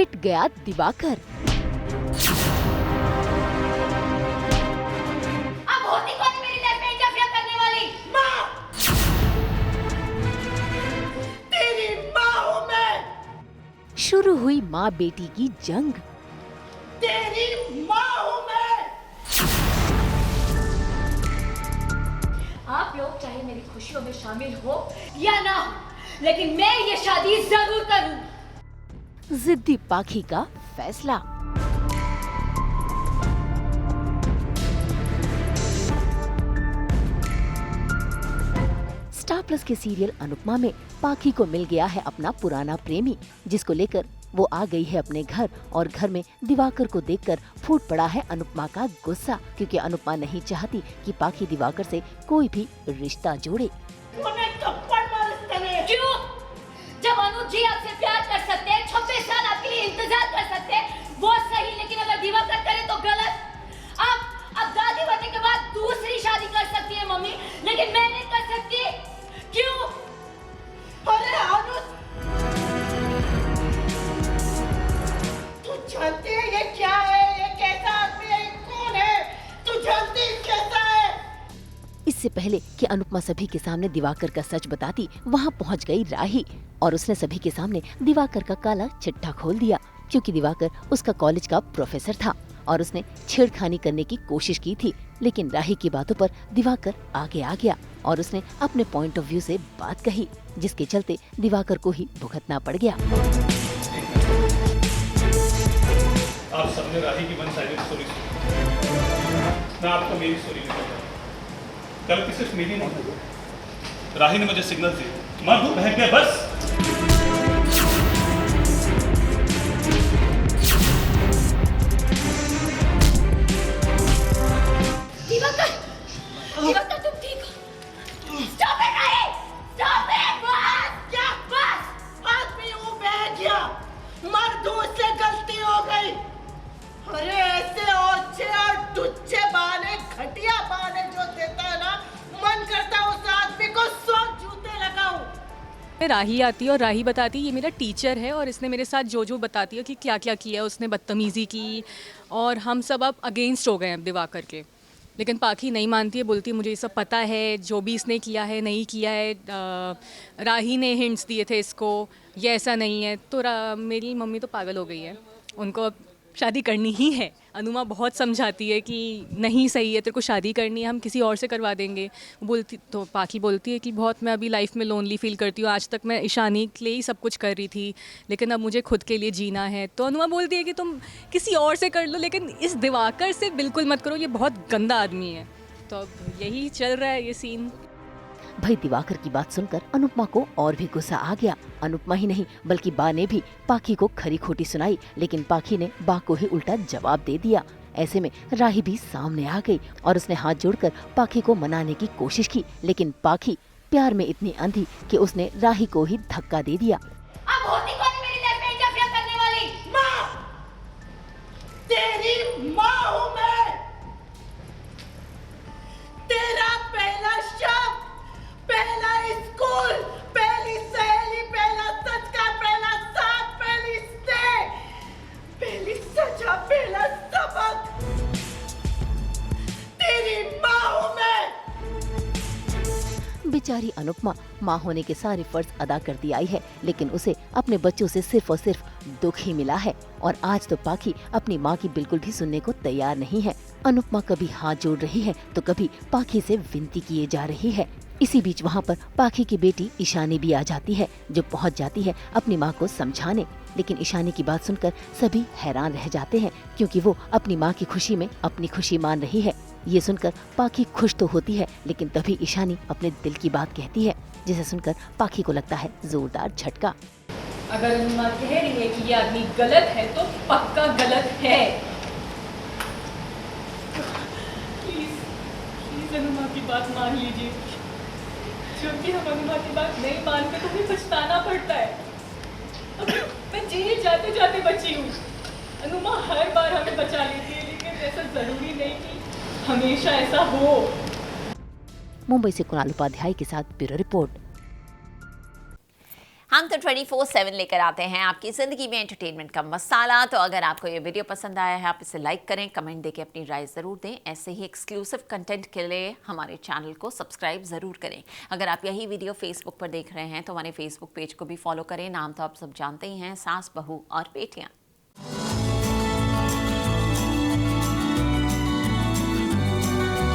पिट गया दिवाकर। अब होती कौन है मेरी लाइफ में इंटरफेयर करने वाली? माँ! तेरी माँ हूँ मैं! शुरू हुई माँ बेटी की जंग। तेरी माँ हूँ मैं! आप लोग चाहे मेरी खुशियों में शामिल हो या ना हो, लेकिन मैं ये शादी जरूर करूँ। जिद्दी पाखी का फैसला। स्टार प्लस के सीरियल अनुपमा में पाखी को मिल गया है अपना पुराना प्रेमी, जिसको लेकर वो आ गई है अपने घर। और घर में दिवाकर को देखकर फूट पड़ा है अनुपमा का गुस्सा, क्योंकि अनुपमा नहीं चाहती कि पाखी दिवाकर से कोई भी रिश्ता जोड़े। क्यों? जब अनुज जी आपसे प्यार कर सकते हैं, 26 साल आपके लिए इंतजार कर सकते हैं, वो सही, लेकिन अगर दिवाकर करे तो गलत। अब दादी बनने के बाद दूसरी शादी कर सकती है मम्मी, लेकिन मैं नहीं कर सकती। क्यों? अरे अनुज, तू जानती है ये क्या है? ये कैसा आदमी है? ये कौन है? तू जानती है कैसा है? इससे पहले कि अनुपमा सभी के सामने दिवाकर का सच बताती, वहाँ पहुँच गई राही और उसने सभी के सामने दिवाकर का काला चिट्ठा खोल दिया, क्योंकि दिवाकर उसका कॉलेज का प्रोफेसर था और उसने छेड़खानी करने की कोशिश की थी। लेकिन राही की बातों पर दिवाकर आगे आ गया और उसने अपने पॉइंट ऑफ व्यू से बात कही, जिसके चलते दिवाकर को ही भुगतना पड़ गया। आप सबने राही की वन साइडेड स्टोरी सुनी, मैं आपको मेरी स्टोरी बताता हूँ। गलती सिर्फ मेरी नहीं, राही ने मुझे सिग्नल दिए, मैं बहक गया बस। दिवाकर तुम ठीक हो? Stop it, Rahi! Stop it! बस! क्या बस? आदमी वो बह गया, मर्द से गलती हो गई। अरे ऐसे ओछे और टुच्चे बहाने, घटिया बहाने जो देता है ना, मन करता है उस आदमी को 100 जूते लगाऊं। राही आती है और राही बताती है ये मेरा टीचर है और इसने मेरे साथ जो बताती है कि क्या क्या किया, उसने बदतमीज़ी की और हम सब अब अगेंस्ट हो गए हैं दिवाकर के। लेकिन पाखी नहीं मानती है, बोलती है मुझे ये सब पता है, जो भी इसने किया है नहीं किया है, राही ने हिंट्स दिए थे इसको, ये ऐसा नहीं है। तो मेरी मम्मी तो पागल हो गई है, उनको अब शादी करनी ही है। अनुमा बहुत समझाती है कि नहीं सही है, तेरे को शादी करनी है, हम किसी और से करवा देंगे। बोलती तो पाखी बोलती है कि बहुत मैं अभी लाइफ में लोनली फील करती हूँ, आज तक मैं ईशानी के लिए ही सब कुछ कर रही थी, लेकिन अब मुझे खुद के लिए जीना है। तो अनुमा बोलती है कि तुम किसी और से कर लो, लेकिन इस दिवाकर से बिल्कुल मत करो, ये बहुत गंदा आदमी है। तो अब यही चल रहा है ये सीन। भाई दिवाकर की बात सुनकर अनुपमा को और भी गुस्सा आ गया। अनुपमा ही नहीं बल्कि बा ने भी पाखी को खरी खोटी सुनाई, लेकिन पाखी ने बा को ही उल्टा जवाब दे दिया। ऐसे में राही भी सामने आ गई और उसने हाथ जोड़कर पाखी को मनाने की कोशिश की, लेकिन पाखी प्यार में इतनी अंधी कि उसने राही को ही धक्का दे दिया। अब होती कौन है मेरी लाइफ में इंटरफेयर करने वाली? माँ! तेरी माँ हूँ मैं! तेरा पहला शब्द, पहला स्कूल, पहली सहेली, पहला सच का पहला साथ, पहली स्टे, पहली सजा, पहला सबक, तेरी माँ हूँ मैं! बेचारी अनुपमा माँ होने के सारे फर्ज अदा करती आई है, लेकिन उसे अपने बच्चों से सिर्फ और सिर्फ दुख ही मिला है। और आज तो पाखी अपनी माँ की बिल्कुल भी सुनने को तैयार नहीं है। अनुपमा कभी हाथ जोड़ रही है तो कभी पाखी से विनती किए जा रही है। इसी बीच वहाँ पर पाखी की बेटी ईशानी भी आ जाती है, जो पहुँच जाती है अपनी माँ को समझाने। लेकिन ईशानी की बात सुनकर सभी हैरान रह जाते हैं, क्योंकि वो अपनी माँ की खुशी में अपनी खुशी मान रही है। ये सुनकर पाखी खुश तो होती है, लेकिन तभी ईशानी अपने दिल की बात कहती है, जिसे सुनकर पाखी को लगता है जोरदार झटका। अगर अनुमा कह रही है कि ये आदमी गलत है तो पक्का गलत है। प्लीज अनुमा की बात मान लीजिए, क्योंकि हम अनुमा की बात नहीं मानते तो हमें पछताना पड़ता है। मैं जेल जाते जाते बची हूँ, अनुमा हर बार हमें बचा लेती है, लेकिन ऐसा जरूरी नहीं कि हमेशा ऐसा हो। मुंबई से कुणाल उपाध्याय के साथ ब्यूरो रिपोर्ट। हम तो 24/7 लेकर आते हैं आपकी ज़िंदगी में एंटरटेनमेंट का मसाला। तो अगर आपको ये वीडियो पसंद आया है, आप इसे लाइक करें, कमेंट देके अपनी राय ज़रूर दें। ऐसे ही एक्सक्लूसिव कंटेंट के लिए हमारे चैनल को सब्सक्राइब ज़रूर करें। अगर आप यही वीडियो फेसबुक पर देख रहे हैं तो हमारे फेसबुक पेज को भी फॉलो करें। नाम तो आप सब जानते ही हैं, सास बहू और बेटियाँ।